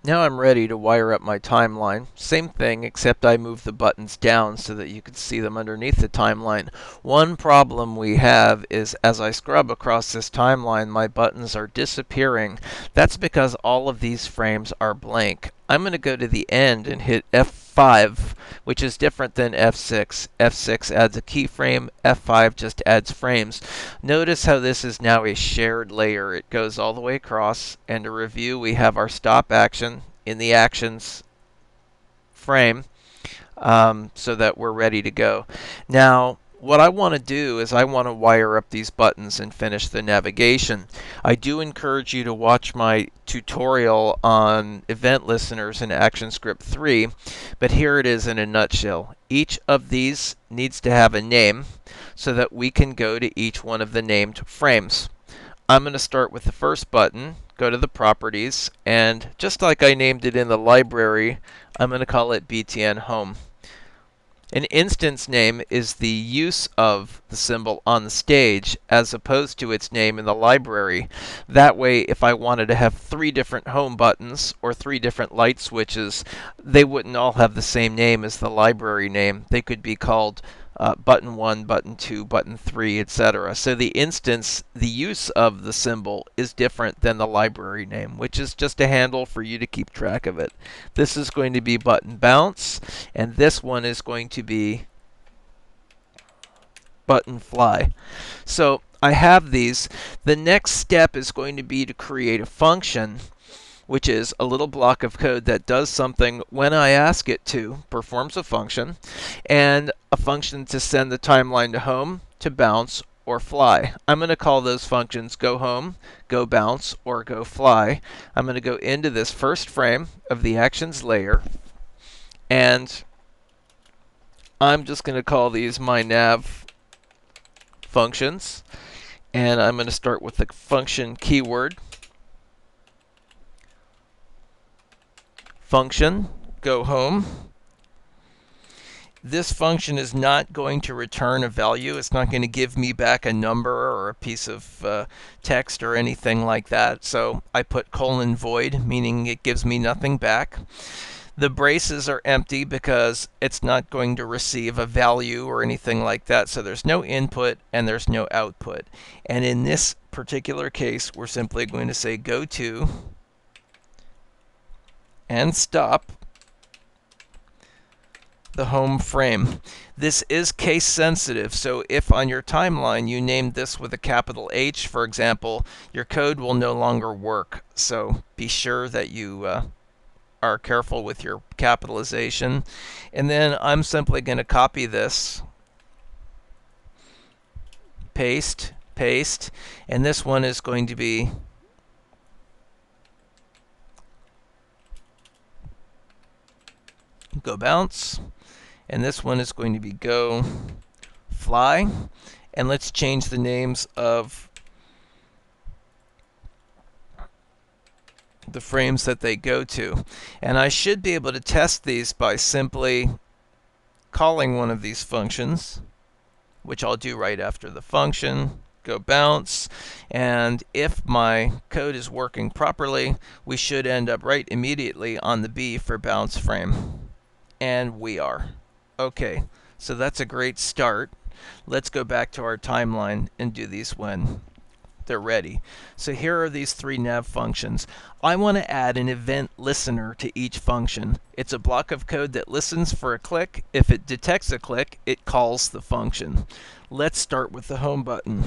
Now I'm ready to wire up my timeline. Same thing, except I move the buttons down so that you can see them underneath the timeline. One problem we have is as I scrub across this timeline, my buttons are disappearing. That's because all of these frames are blank. I'm going to go to the end and hit F5, which is different than F6. F6 adds a keyframe, F5 just adds frames. Notice how this is now a shared layer. It goes all the way across, and to review, we have our stop action in the actions frame, so that we're ready to go. Now, what I want to do is I want to wire up these buttons and finish the navigation. I do encourage you to watch my tutorial on event listeners in Actionscript 3, but here it is in a nutshell. Each of these needs to have a name so that we can go to each one of the named frames. I'm going to start with the first button, go to the properties, and just like I named it in the library, I'm going to call it BTN Home. An instance name is the use of the symbol on the stage as opposed to its name in the library. That way, if I wanted to have 3 different home buttons or 3 different light switches, they wouldn't all have the same name as the library name. They could be called button 1, button 2, button 3, etc. So the instance, the use of the symbol is different than the library name, which is just a handle for you to keep track of it. This is going to be button bounce, and this one is going to be button fly. So I have these. The next step is going to be to create a function, which is a little block of code that does something when I ask it to, performs a function, and a function to send the timeline to home, to bounce, or fly. I'm going to call those functions go home, go bounce, or go fly. I'm going to go into this first frame of the actions layer, and I'm just going to call these my nav functions, and I'm going to start with the function keyword. Function, go home. This function is not going to return a value. It's not going to give me back a number or a piece of text or anything like that. So I put colon void, meaning it gives me nothing back. The braces are empty because it's not going to receive a value or anything like that. So there's no input and there's no output. And in this particular case, we're simply going to say go to and stop the home frame. This is case sensitive, so if on your timeline you named this with a capital H, for example, your code will no longer work. So be sure that you are careful with your capitalization. And then I'm simply going to copy this, paste, paste, and this one is going to be go bounce, and this one is going to be go fly. And let's change the names of the frames that they go to. And I should be able to test these by simply calling one of these functions, which I'll do right after the function, go bounce. And if my code is working properly, we should end up right immediately on the B for bounce frame. And we are. Okay, so that's a great start. Let's go back to our timeline and do these when they're ready. So here are these 3 nav functions. I want to add an event listener to each function. It's a block of code that listens for a click. If it detects a click, it calls the function. Let's start with the home button.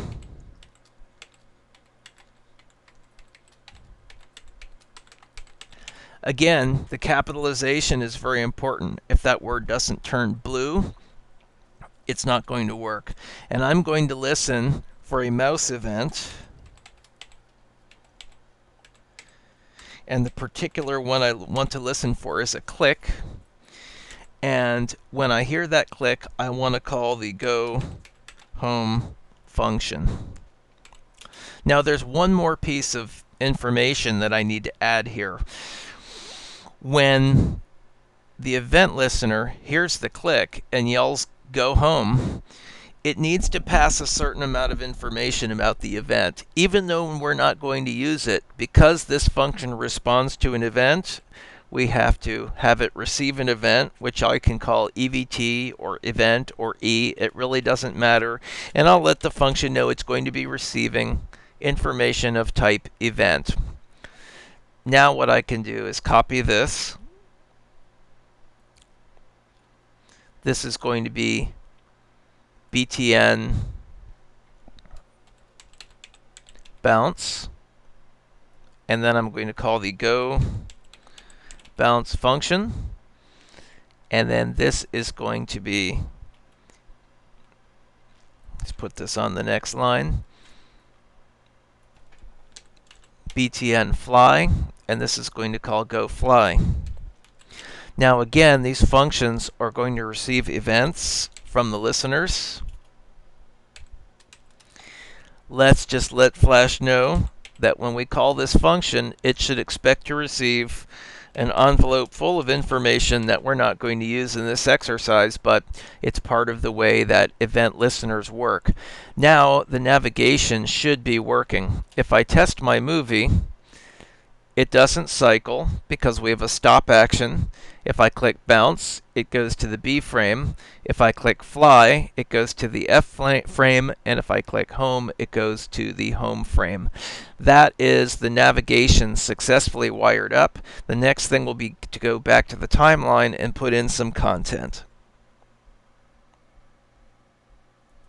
Again, the capitalization is very important. If that word doesn't turn blue, it's not going to work. And I'm going to listen for a mouse event. And the particular one I want to listen for is a click. And when I hear that click, I want to call the go home function. Now there's one more piece of information that I need to add here. When the event listener hears the click and yells go home, it needs to pass a certain amount of information about the event, even though we're not going to use it. Because this function responds to an event, we have to have it receive an event, which I can call EVT or event or E. It really doesn't matter. And I'll let the function know it's going to be receiving information of type event. Now what I can do is copy this. This is going to be btn bounce, and then I'm going to call the go bounce function, and then this is going to be, let's put this on the next line, btn fly, and this is going to call go fly. Now again, these functions are going to receive events from the listeners. Let's just let Flash know that when we call this function, it should expect to receive an envelope full of information that we're not going to use in this exercise, but it's part of the way that event listeners work. Now the navigation should be working. If I test my movie, it doesn't cycle because we have a stop action. If I click bounce, it goes to the B frame. If I click fly, it goes to the F frame. And if I click home, it goes to the home frame. That is the navigation successfully wired up. The next thing will be to go back to the timeline and put in some content.